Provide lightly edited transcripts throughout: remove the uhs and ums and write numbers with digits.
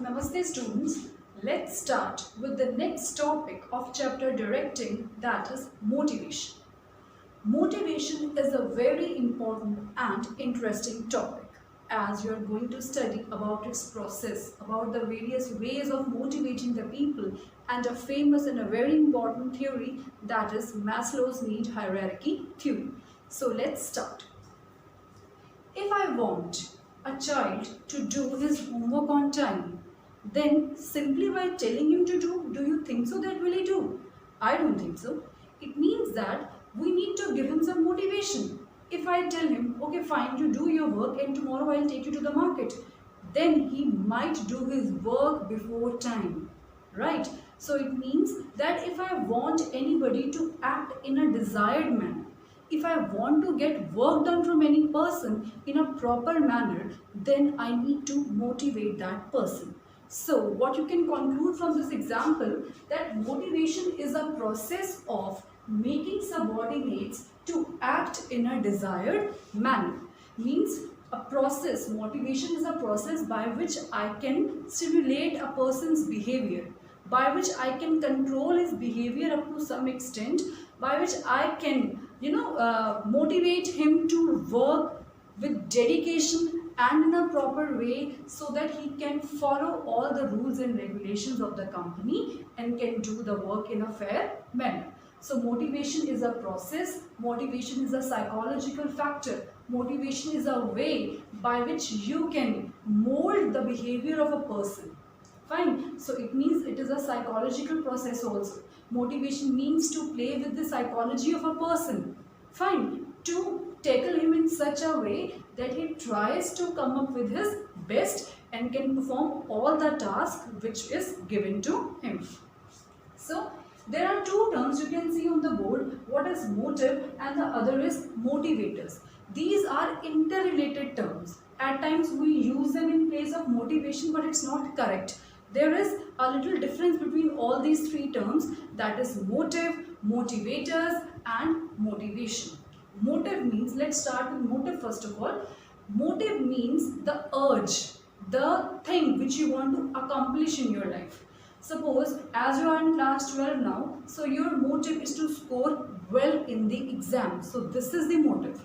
Namaste students. Let's start with the next topic of chapter directing, that is motivation. Motivation is a very important and interesting topic as you are going to study about its process, about the various ways of motivating the people and a famous and a very important theory, that is Maslow's need hierarchy theory. So let's start. If I want a child to do his homework on time, then simply by telling him to do you think so that will he do? I don't think so. It means that we need to give him some motivation. If I tell him, okay fine, you do your work and tomorrow I'll take you to the market, then he might do his work before time, right? So it means that if I want anybody to act in a desired manner, if I want to get work done from any person in a proper manner, then I need to motivate that person. So what you can conclude from this example, that motivation is a process of making subordinates to act in a desired manner. Means a process, motivation is a process by which I can stimulate a person's behavior, by which I can control his behavior up to some extent, by which I can motivate him to work with dedication and in a proper way so that he can follow all the rules and regulations of the company and can do the work in a fair manner. So motivation is a process, motivation is a psychological factor, motivation is a way by which you can mold the behavior of a person. Fine. So it means it is a psychological process also. Motivation means to play with the psychology of a person. Fine. To tackle him in such a way that he tries to come up with his best and can perform all the tasks which is given to him. So there are two terms you can see on the board. What is motive and the other is motivators. These are interrelated terms. At times we use them in place of motivation, but it's not correct. There is a little difference between all these three terms, that is motive, motivators and motivation. Motive means, let's start with motive first of all. Motive means the urge, the thing which you want to accomplish in your life. Suppose as you are in class 12 now, so your motive is to score well in the exam. So this is the motive.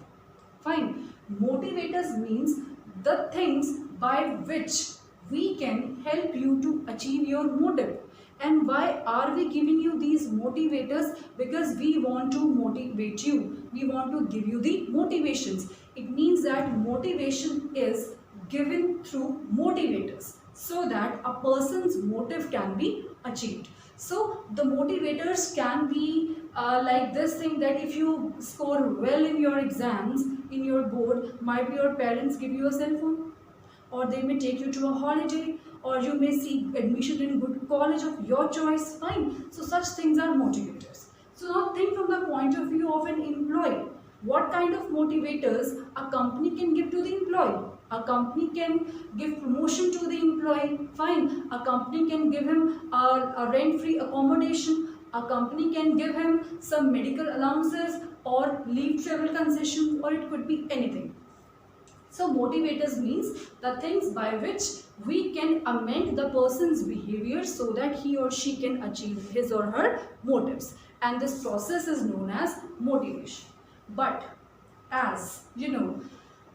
Fine. Motivators means the things by which we can help you to achieve your motive. And why are we giving you these motivators? Because we want to motivate you. We want to give you the motivations. It means that motivation is given through motivators so that a person's motive can be achieved. So the motivators can be like this thing, that if you score well in your exams, in your board, might be your parents give you a cell phone, or they may take you to a holiday, or you may seek admission in good college of your choice. Fine. So such things are motivators. So now think from the point of view of an employee. What kind of motivators a company can give to the employee? A company can give promotion to the employee. Fine. A company can give him a rent-free accommodation. A company can give him some medical allowances or leave travel concessions, or it could be anything. So motivators means the things by which we can amend the person's behavior so that he or she can achieve his or her motives. And this process is known as motivation. But as you know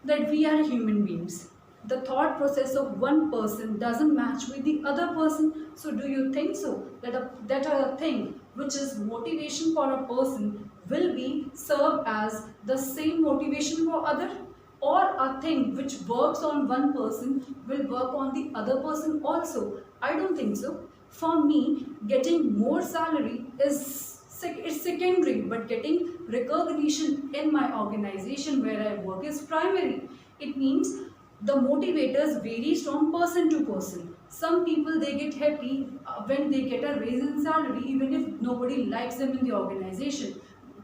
that we are human beings, the thought process of one person doesn't match with the other person. So do you think so that a thing which is motivation for a person will be serve as the same motivation for other? Or a thing which works on one person will work on the other person also? I don't think so. For me, getting more salary is secondary, but getting recognition in my organization where I work is primary. It means the motivators varies from person to person. Some people, they get happy when they get a raise in salary, even if nobody likes them in the organization,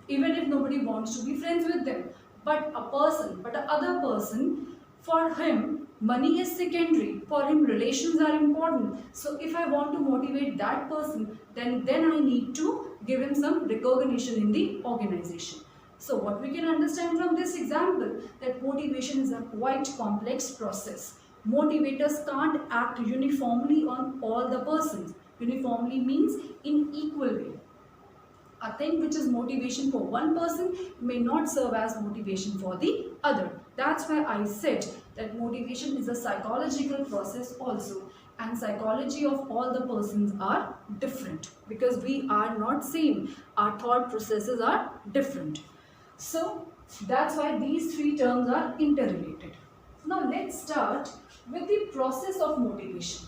even if nobody wants to be friends with them. But the other person, for him, money is secondary. For him, relations are important. So if I want to motivate that person, then I need to give him some recognition in the organization. So what we can understand from this example, that motivation is a quite complex process. Motivators can't act uniformly on all the persons. Uniformly means in equal way. A thing which is motivation for one person may not serve as motivation for the other. That's why I said that motivation is a psychological process also, and psychology of all the persons are different because we are not same. Our thought processes are different. So that's why these three terms are interrelated. Now let's start with the process of motivation.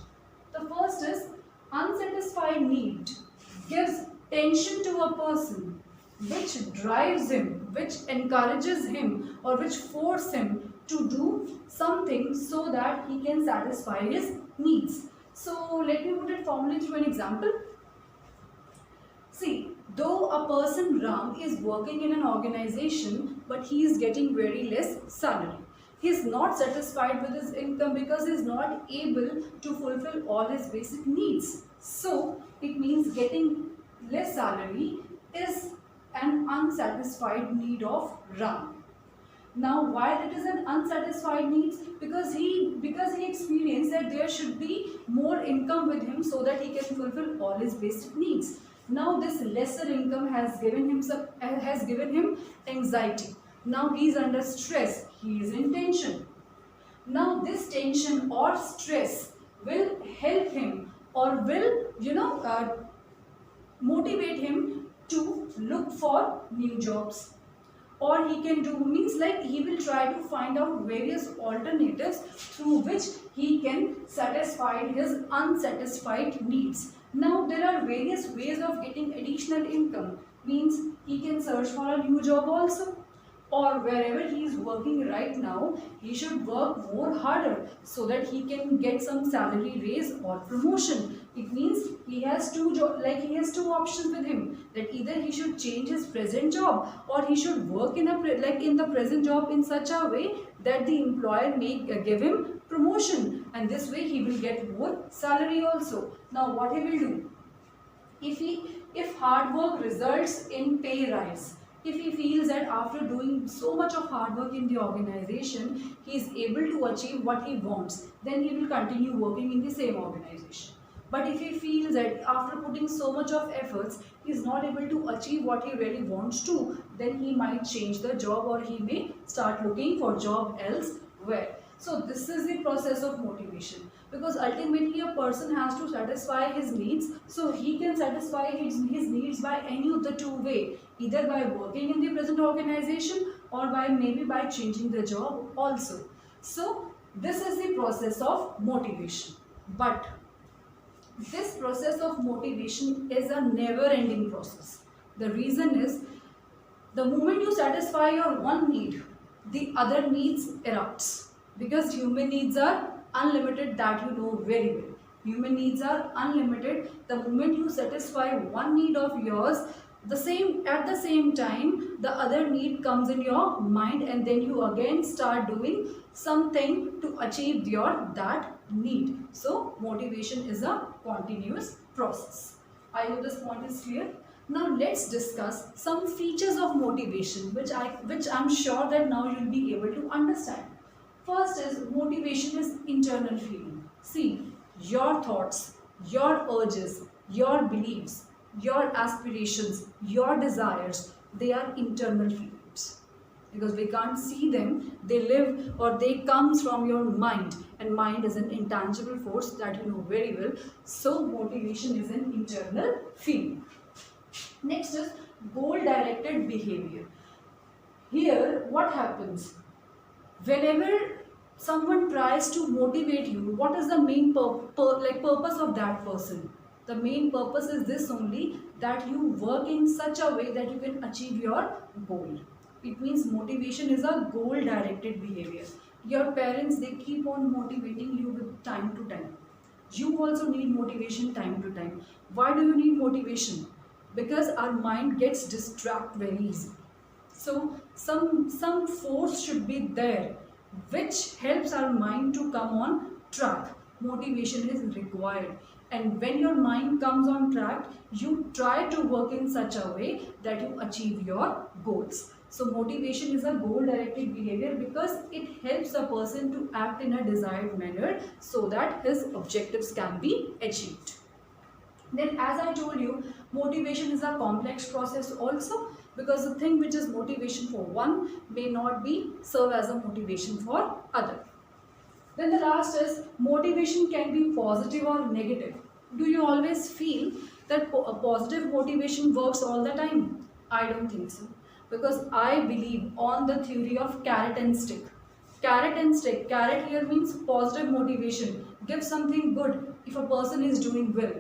The first is unsatisfied need gives tension to a person, which drives him, which encourages him, or which forces him to do something so that he can satisfy his needs. So let me put it formally through an example. See, though a person Ram is working in an organization, but he is getting very less salary. He is not satisfied with his income because he is not able to fulfill all his basic needs. So it means getting less salary is an unsatisfied need of Ram. Now, why it is an unsatisfied needs? Because he experienced that there should be more income with him so that he can fulfill all his basic needs. Now, this lesser income has given him anxiety. Now he is under stress. He is in tension. Now this tension or stress will help him or will motivate him to look for new jobs, or he can do means like he will try to find out various alternatives through which he can satisfy his unsatisfied needs. Now there are various ways of getting additional income, means he can search for a new job also, or wherever he is working right now, he should work more harder so that he can get some salary raise or promotion. It means he has two options with him, that either he should change his present job or he should work in the present job in such a way that the employer may give him promotion, and this way he will get more salary also. Now what he will do? If hard work results in pay rise, if he feels that after doing so much of hard work in the organization, he is able to achieve what he wants, then he will continue working in the same organization. But if he feels that after putting so much of efforts, he is not able to achieve what he really wants to, then he might change the job or he may start looking for job elsewhere. So this is the process of motivation, because ultimately a person has to satisfy his needs. So he can satisfy his needs by any of the two way, either by working in the present organization or maybe by changing the job also. So this is the process of motivation. But this process of motivation is a never ending process. The reason is, the moment you satisfy your one need, the other needs erupts, because human needs are unlimited, that you know very well. Human needs are unlimited. The moment you satisfy one need of yours, at the same time the other need comes in your mind, and then you again start doing something to achieve that need. So motivation is a continuous process. I hope this point is clear. Now let's discuss some features of motivation which I'm sure that now you'll be able to understand. First is, motivation is internal feeling. See, your thoughts, your urges, your beliefs, your aspirations, your desires, they are internal feelings. Because we can't see them, they live or they come from your mind, and mind is an intangible force that you know very well. So motivation is an internal feeling. Next is goal-directed behavior. Here, what happens? Whenever someone tries to motivate you, what is the main purpose of that person? The main purpose is this only, that you work in such a way that you can achieve your goal. It means motivation is a goal-directed behavior. Your parents, they keep on motivating you with time to time. You also need motivation time to time. Why do you need motivation? Because our mind gets distracted very easily. So some force should be there which helps our mind to come on track. Motivation is required, and when your mind comes on track, you try to work in such a way that you achieve your goals. So motivation is a goal directed behavior because it helps a person to act in a desired manner so that his objectives can be achieved. Then as I told you, motivation is a complex process also, because the thing which is motivation for one may not be serve as a motivation for other. Then the last is motivation can be positive or negative. Do you always feel that a positive motivation works all the time? I don't think so, because I believe on the theory of carrot and stick. Carrot and stick. Carrot here means positive motivation. Give something good if a person is doing well.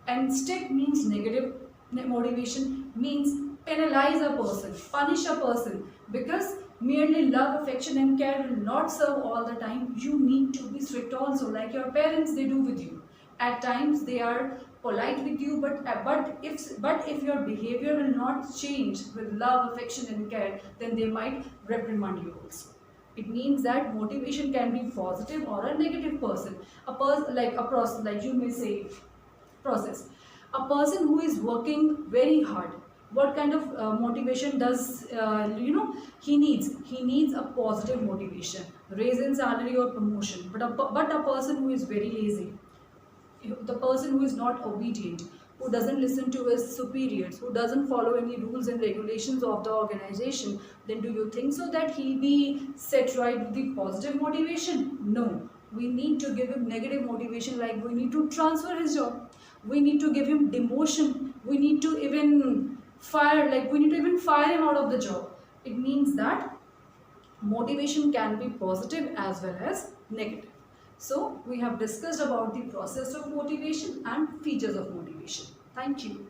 And stick means negative motivation, means penalize a person, punish a person, because merely love, affection and care will not serve all the time. You need to be strict also, like your parents they do with you. At times they are polite with you, but if your behavior will not change with love, affection and care, then they might reprimand you also. It means that motivation can be positive or a negative person. A person like a process, like you may say process. A person who is working very hard, what kind of motivation does he needs? He needs a positive motivation, raise in salary or promotion. But a person who is very lazy, the person who is not obedient, who doesn't listen to his superiors, who doesn't follow any rules and regulations of the organization, then do you think so that he'll be set right with the positive motivation? No. We need to give him negative motivation, like we need to transfer his job, we need to give him demotion, we need to even fire him out of the job. It means that motivation can be positive as well as negative. So we have discussed about the process of motivation and features of motivation. Thank you.